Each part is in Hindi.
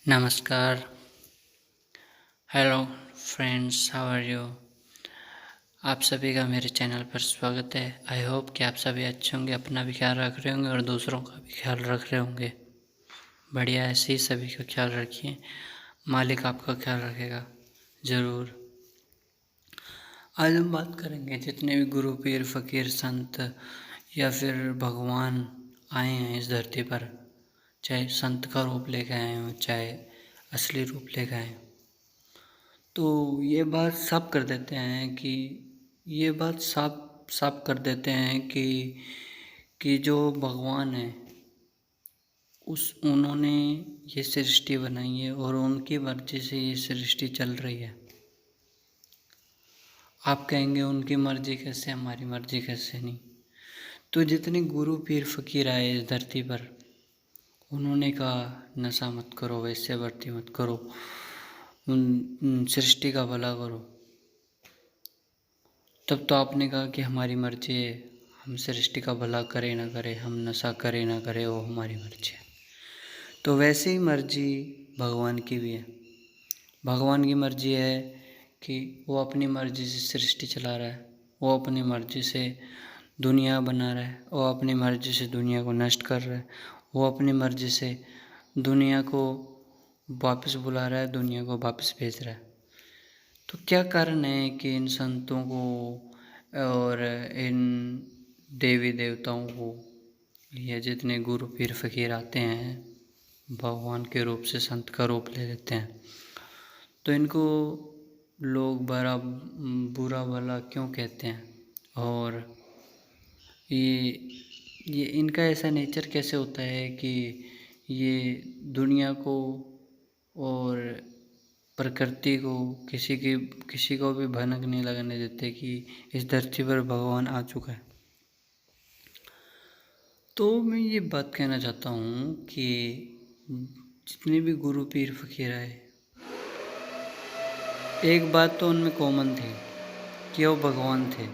नमस्कार। Hello friends, how are you. आप सभी का मेरे चैनल पर स्वागत है। आई होप कि आप सभी अच्छे होंगे, अपना भी ख्याल रख रहे होंगे और दूसरों का भी ख्याल रख रहे होंगे। बढ़िया, ऐसे ही सभी का ख्याल रखिए, मालिक आपका ख्याल रखेगा ज़रूर। आज हम बात करेंगे जितने भी गुरु, पीर, फ़कीर, संत या फिर भगवान आए हैं इस धरती पर, चाहे संत का रूप लेकर आए हों, चाहे असली रूप लेकर आए हों, तो ये बात साफ कर देते हैं कि ये बात साफ साफ कर देते हैं कि जो भगवान है उन्होंने ये सृष्टि बनाई है और उनकी मर्जी से ये सृष्टि चल रही है। आप कहेंगे उनकी मर्जी कैसे, हमारी मर्जी कैसे नहीं। तो जितने गुरु, पीर, फ़कीर आए इस धरती पर, उन्होंने कहा नशा मत करो, वैसे वर्ती मत करो, सृष्टि का भला करो। तब तो आपने कहा कि हमारी मर्जी है, हम सृष्टि का भला करें ना करें, हम नशा करें ना करें, वो हमारी मर्जी है। तो वैसे ही मर्जी भगवान की भी है। भगवान की मर्जी है कि वो अपनी मर्जी से सृष्टि चला रहा है, वो अपनी मर्जी से दुनिया बना रहा है, वो अपनी मर्जी से दुनिया को नष्ट कर रहा है, वो अपनी मर्जी से दुनिया को वापस बुला रहा है, दुनिया को वापस भेज रहा है। तो क्या कारण है कि इन संतों को और इन देवी देवताओं को, या जितने गुरु, पीर, फ़कीर आते हैं भगवान के रूप से, संत का रूप ले लेते हैं, तो इनको लोग बुरा भला क्यों कहते हैं? और ये इनका ऐसा नेचर कैसे होता है कि ये दुनिया को और प्रकृति को, किसी को भी भनक नहीं लगने देते कि इस धरती पर भगवान आ चुका है। तो मैं ये बात कहना चाहता हूँ कि जितने भी गुरु, पीर, फ़कीर आए, एक बात तो उनमें कॉमन थी कि वो भगवान थे,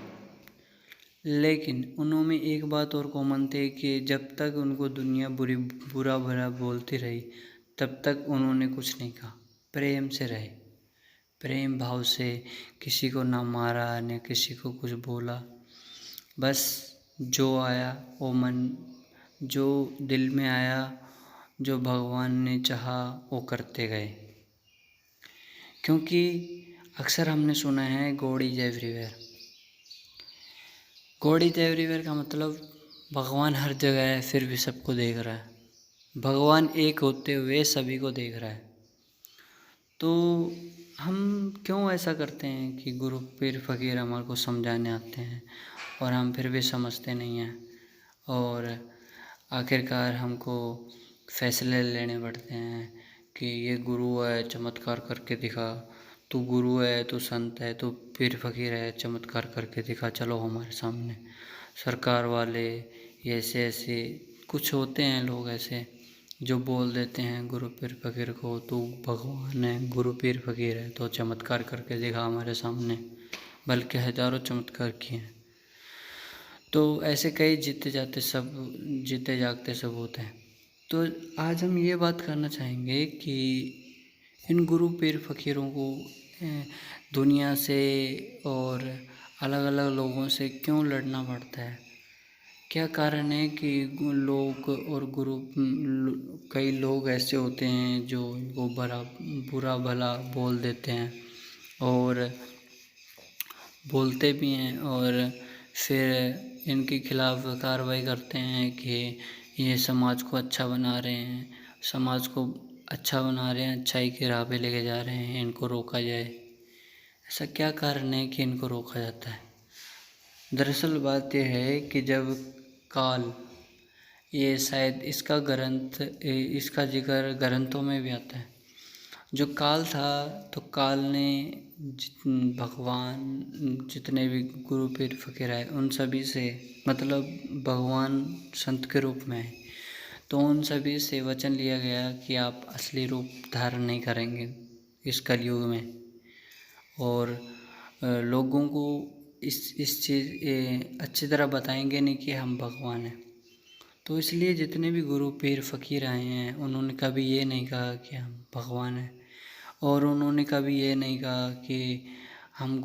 लेकिन उनमें एक बात और कॉमन थी कि जब तक उनको दुनिया बुरा भला बोलती रही, तब तक उन्होंने कुछ नहीं कहा, प्रेम से रहे, प्रेम भाव से, किसी को ना मारा न किसी को कुछ बोला। बस जो आया वो जो दिल में आया, जो भगवान ने चाहा वो करते गए। क्योंकि अक्सर हमने सुना है God is everywhere. God is everywhere का मतलब भगवान हर जगह है, फिर भी सबको देख रहा है। भगवान एक होते हुए सभी को देख रहा है। तो हम क्यों ऐसा करते हैं कि गुरु, पीर, फ़कीर हमारे को समझाने आते हैं और हम फिर भी समझते नहीं हैं, और आखिरकार हमको फैसले लेने पड़ते हैं कि ये गुरु है, चमत्कार करके दिखा, तू गुरु है, तू संत है, तू पीर, फ़कीर है, चमत्कार करके दिखा, चलो हमारे सामने। सरकार वाले ऐसे ऐसे कुछ होते हैं लोग ऐसे जो बोल देते हैं गुरु, पीर, फ़कीर को, तू भगवान है, गुरु, पीर, फ़कीर है, तो चमत्कार करके दिखा हमारे सामने, बल्कि हज़ारों चमत्कार किए हैं। तो ऐसे कई जीते जागते सबूत हैं। तो आज हम ये बात करना चाहेंगे कि इन गुरु, पीर, फ़कीरों को दुनिया से और अलग अलग लोगों से क्यों लड़ना पड़ता है? क्या कारण है कि लोग और कई लोग ऐसे होते हैं जो इनको बुरा भला बोल देते हैं और बोलते भी हैं, और फिर इनके खिलाफ़ कार्रवाई करते हैं कि ये समाज को अच्छा बना रहे हैं, समाज को अच्छा बना रहे हैं, अच्छाई की राह पे लेके जा रहे हैं, इनको रोका जाए। ऐसा क्या कारण है कि इनको रोका जाता है? दरअसल बात यह है कि जब काल, ये शायद इसका जिक्र ग्रंथों में भी आता है। जो काल था, तो काल ने भगवान, जितने भी गुरु, पीर, फ़कीर आए, उन सभी से, मतलब भगवान संत के रूप में है, तो उन सभी से वचन लिया गया कि आप असली रूप धारण नहीं करेंगे इस कलयुग में, और लोगों को इस चीज़ अच्छी तरह बताएंगे नहीं कि हम भगवान हैं। तो इसलिए जितने भी गुरु पीर फ़कीर आए हैं उन्होंने कभी ये नहीं कहा कि हम भगवान हैं, और उन्होंने कभी ये नहीं कहा कि हम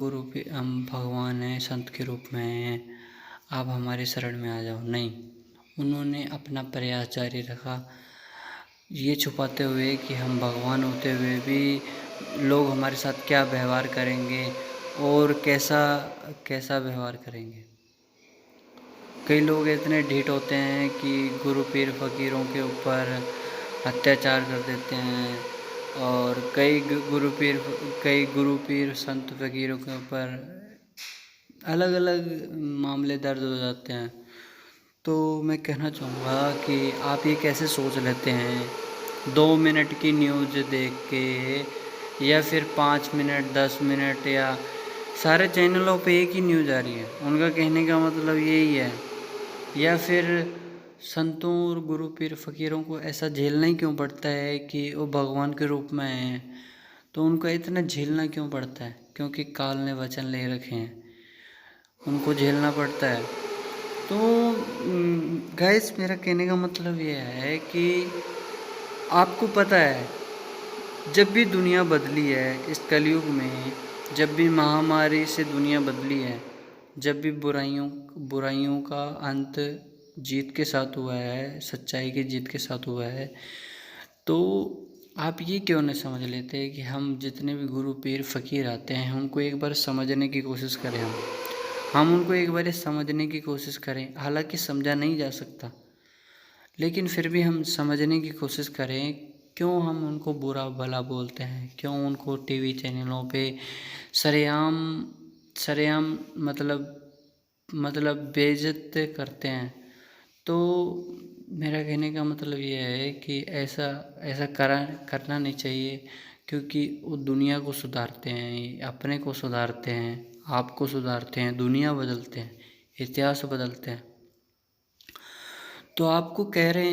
भगवान हैं, संत के रूप में हैं, आप हमारे शरण में आ जाओ। नहीं, उन्होंने अपना प्रयास जारी रखा, ये छुपाते हुए कि हम भगवान होते हुए भी लोग हमारे साथ क्या व्यवहार करेंगे और कैसा कैसा व्यवहार करेंगे। कई लोग इतने ढीठ होते हैं कि गुरु पीर फ़कीरों के ऊपर अत्याचार कर देते हैं, और कई गुरु पीर संत फ़कीरों के ऊपर अलग अलग मामले दर्ज हो जाते हैं। तो मैं कहना चाहूँगा कि आप ये कैसे सोच लेते हैं 2 मिनट की न्यूज़ देख के, या फिर 5 मिनट 10 मिनट, या सारे चैनलों पे एक ही न्यूज़ आ रही है, उनका कहने का मतलब यही है। या फिर संतों और गुरु पीर फ़कीरों को ऐसा झेलना ही क्यों पड़ता है कि वो भगवान के रूप में हैं, तो उनको इतना झेलना क्यों पड़ता है? क्योंकि काल ने वचन ले रखे हैं, उनको झेलना पड़ता है। तो गाइस, मेरा कहने का मतलब ये है कि आपको पता है, जब भी दुनिया बदली है इस कलयुग में, जब भी महामारी से दुनिया बदली है, जब भी बुराइयों का अंत जीत के साथ हुआ है, सच्चाई की जीत के साथ हुआ है, तो आप ये क्यों नहीं समझ लेते कि हम जितने भी गुरु पीर फ़कीर आते हैं उनको एक बार समझने की कोशिश करें। हम उनको एक बार समझने की कोशिश करें। हालांकि समझा नहीं जा सकता, लेकिन फिर भी हम समझने की कोशिश करें। क्यों हम उनको बुरा भला बोलते हैं, क्यों उनको टीवी चैनलों पे सरेआम सरेआम मतलब बेइज्जत करते हैं। तो मेरा कहने का मतलब ये है कि ऐसा ऐसा करना नहीं चाहिए, क्योंकि वो दुनिया को सुधारते हैं, अपने को सुधारते हैं, आपको सुधारते हैं, दुनिया बदलते हैं, इतिहास बदलते हैं। तो आपको कह रहे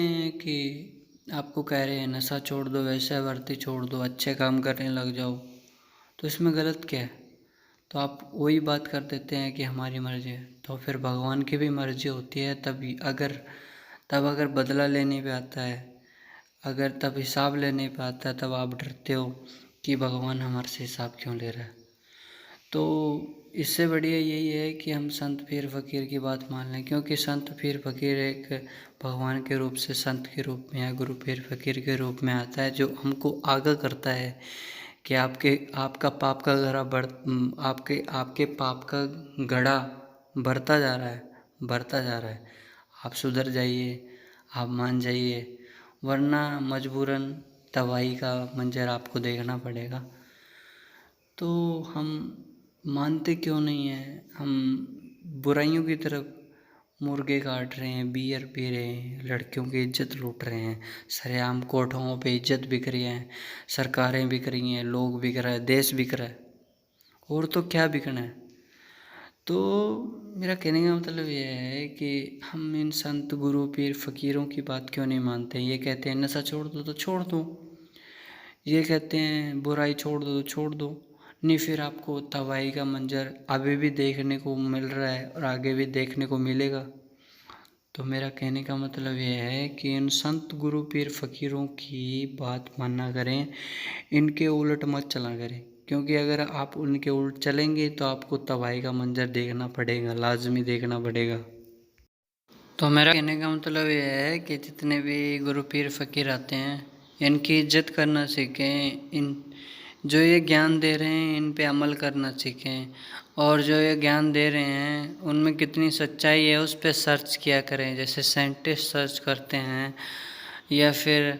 हैं नशा छोड़ दो, वैश्यावृत्ति छोड़ दो, अच्छे काम करने लग जाओ, तो इसमें गलत क्या है? तो आप वही बात कर देते हैं कि हमारी मर्जी है। तो फिर भगवान की भी मर्जी होती है, तब अगर बदला लेने पे आता है, अगर तब हिसाब लेने पे आता है, तब आप डरते हो कि भगवान हमारे से हिसाब क्यों ले रहा है। तो इससे बढ़िया यही है कि हम संत पीर फ़कीर की बात मान लें, क्योंकि संत पीर फ़कीर एक भगवान के रूप से संत के रूप में या गुरु पीर फ़कीर के रूप में आता है, जो हमको आगाह करता है कि आपका पाप का घड़ा आपके पाप का घड़ा बढ़ता जा रहा है। आप सुधर जाइए, आप मान जाइए, वरना मजबूरन तबाही का मंजर आपको देखना पड़ेगा। तो हम मानते क्यों नहीं हैं? हम बुराइयों की तरफ मुर्गे काट रहे हैं, बियर पी रहे हैं, लड़कियों की इज्जत लूट रहे हैं, सरेआम कोठों पे इज्जत बिक रही है, सरकारें बिक रही हैं, लोग बिक रहे हैं, देश बिक रहा है, और तो क्या बिकना है। तो मेरा कहने का मतलब ये है कि हम इन संत गुरु पीर फ़कीरों की बात क्यों नहीं मानते। ये कहते हैं नशा छोड़ दो तो छोड़ दो, ये कहते हैं बुराई छोड़ दो तो छोड़ दो, नहीं फिर आपको तबाही का मंजर अभी भी देखने को मिल रहा है और आगे भी देखने को मिलेगा। तो मेरा कहने का मतलब ये है कि इन संत गुरु पीर फ़कीरों की बात माना करें, इनके उलट मत चला करें, क्योंकि अगर आप उनके उलट चलेंगे तो आपको तबाही का मंजर देखना पड़ेगा, लाजमी देखना पड़ेगा। तो मेरा कहने का मतलब ये है कि जितने भी गुरु पीर फ़कीर आते हैं, इनकी इज्जत करना सीखें, इन जो ये ज्ञान दे रहे हैं इन पे अमल करना सीखें, और जो ये ज्ञान दे रहे हैं उनमें कितनी सच्चाई है उस पे सर्च किया करें, जैसे साइंटिस्ट सर्च करते हैं, या फिर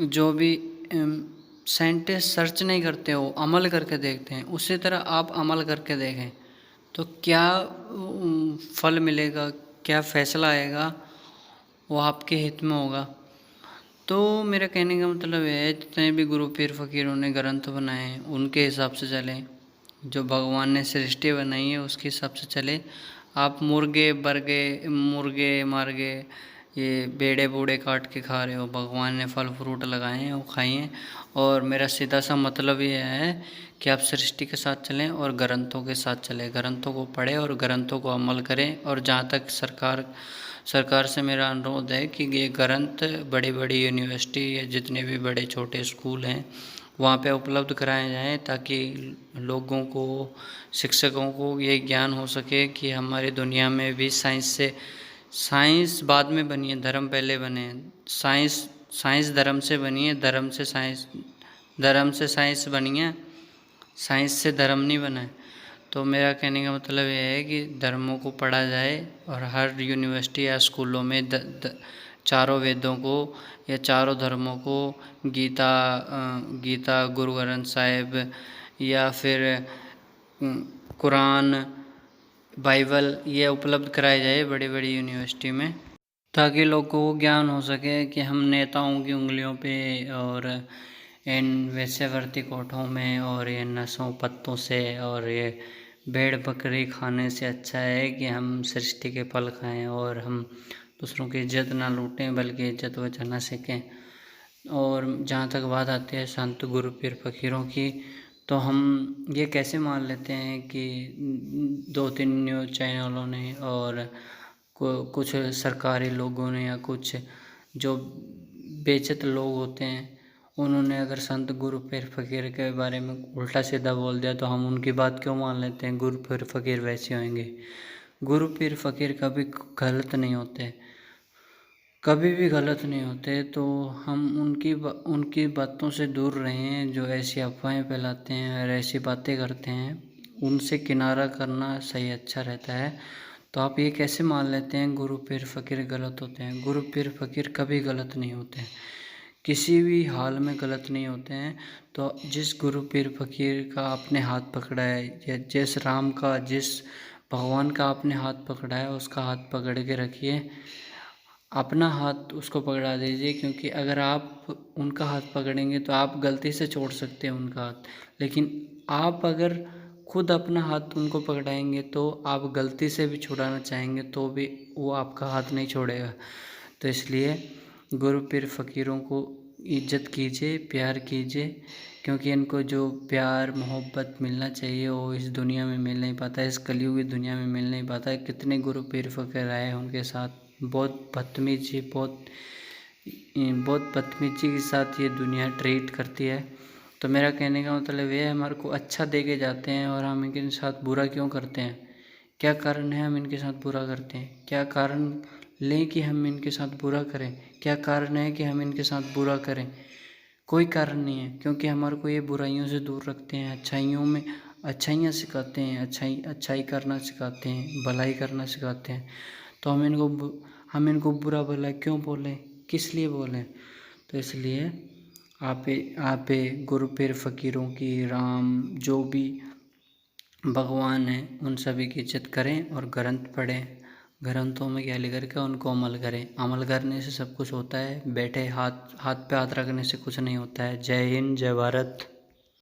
जो भी साइंटिस्ट सर्च नहीं करते, वो अमल करके देखते हैं, उसी तरह आप अमल करके देखें तो क्या फल मिलेगा, क्या फ़ैसला आएगा, वो आपके हित में होगा। तो मेरा कहने का मतलब ये है, जितने भी गुरु पीर फ़कीरों ने ग्रंथ बनाए हैं उनके हिसाब से चलें, जो भगवान ने सृष्टि बनाई है उसके हिसाब से चले। आप मुर्गे मार्गे ये बेड़े बूढ़े काट के खा रहे हो, भगवान ने फल फ्रूट लगाए हैं वो खाइए। और मेरा सीधा सा मतलब ये है कि आप सृष्टि के साथ चलें और ग्रंथों के साथ चलें, ग्रंथों को पढ़ें और ग्रंथों को अमल करें। और जहाँ तक सरकार से मेरा अनुरोध है कि ये ग्रंथ बड़ी बड़ी यूनिवर्सिटी या जितने भी बड़े छोटे स्कूल हैं वहाँ पे उपलब्ध कराए जाएँ, ताकि लोगों को, शिक्षकों को ये ज्ञान हो सके कि हमारी दुनिया में भी साइंस बाद में बनी है, धर्म पहले बने हैं। साइंस धर्म से बनी है, धर्म से साइंस बनी है, साइंस से धर्म नहीं बना है। तो मेरा कहने का मतलब ये है कि धर्मों को पढ़ा जाए और हर यूनिवर्सिटी या स्कूलों में चारों वेदों को या चारों धर्मों को, गीता, गुरु ग्रंथ साहिब या फिर कुरान, बाइबल, ये उपलब्ध कराए जाए बड़ी बड़ी यूनिवर्सिटी में, ताकि लोगों को ज्ञान हो सके कि हम नेताओं की उंगलियों पे और इन वेश्यावृत्ति कोठों में और ये नशों पत्तों से और ये भेड़ बकरी खाने से अच्छा है कि हम सृष्टि के फल खाएं और हम दूसरों की इज्जत ना लूटें बल्कि इज्जत बचाना सीखें। और जहाँ तक बात आती है संत गुरु पीर फकीरों की, तो हम ये कैसे मान लेते हैं कि 2-3 न्यूज़ चैनलों ने और कुछ सरकारी लोगों ने या कुछ जो बेइज्जत लोग होते हैं उन्होंने अगर संत गुरु पीर फकीर के बारे में उल्टा सीधा बोल दिया तो हम उनकी बात क्यों मान लेते हैं? गुरु पीर फकीर वैसे होंगे? गुरु पीर फकीर कभी गलत नहीं होते, कभी भी गलत नहीं होते। तो हम उनकी बातों से दूर रहें जो ऐसी अफवाहें फैलाते हैं और ऐसी बातें करते हैं, उनसे किनारा करना सही अच्छा रहता है। तो आप ये कैसे मान लेते हैं गुरु पीर फकीर गलत होते हैं? गुरु पीर फकीर कभी गलत नहीं होते, किसी भी हाल में गलत नहीं होते हैं। तो जिस गुरु पीर फकीर का आपने हाथ पकड़ा है या जिस राम का, जिस भगवान का आपने हाथ पकड़ा है, उसका हाथ पकड़ के रखिए, अपना हाथ उसको पकड़ा दीजिए। क्योंकि अगर आप उनका हाथ पकड़ेंगे तो आप गलती से छोड़ सकते हैं उनका हाथ, लेकिन आप अगर खुद अपना हाथ उनको पकड़ाएंगे तो आप गलती से भी छुड़ाना चाहेंगे तो भी वो आपका हाथ नहीं छोड़ेगा। तो इसलिए गुरु पीर फकीरों को इज्जत कीजिए, प्यार कीजिए, क्योंकि इनको जो प्यार मोहब्बत मिलना चाहिए वो इस दुनिया में मिल नहीं पाता, इस कलयुग की दुनिया में मिल नहीं पाता। कितने गुरु पीर फकीर आए उनके साथ बहुत बदतमीजी के साथ ये दुनिया ट्रीट करती है। तो मेरा कहने का मतलब ये है, हमारे को अच्छा दे के जाते हैं और हम इनके साथ बुरा क्यों करते हैं? क्या कारण है हम इनके साथ बुरा करते हैं? क्या कारण लें कि हम इनके साथ बुरा करें? क्या कारण है कि हम इनके साथ बुरा करें? कोई कारण नहीं है, क्योंकि हमारे को ये बुराइयों से दूर रखते हैं, अच्छाइयाँ सिखाते हैं, अच्छाई करना सिखाते हैं, भलाई करना सिखाते हैं। तो हम इनको बुरा भला क्यों बोलें, किस लिए बोलें? तो इसलिए आप गुरु पीर फकीरों की, राम, जो भी भगवान हैं उन सभी की इज्जत करें और ग्रंथ पढ़ें, ग्रंथों में क्या लिखा है उनको अमल करें। अमल करने से सब कुछ होता है, बैठे हाथ पे हाथ रखने से कुछ नहीं होता है। जय हिंद, जय भारत।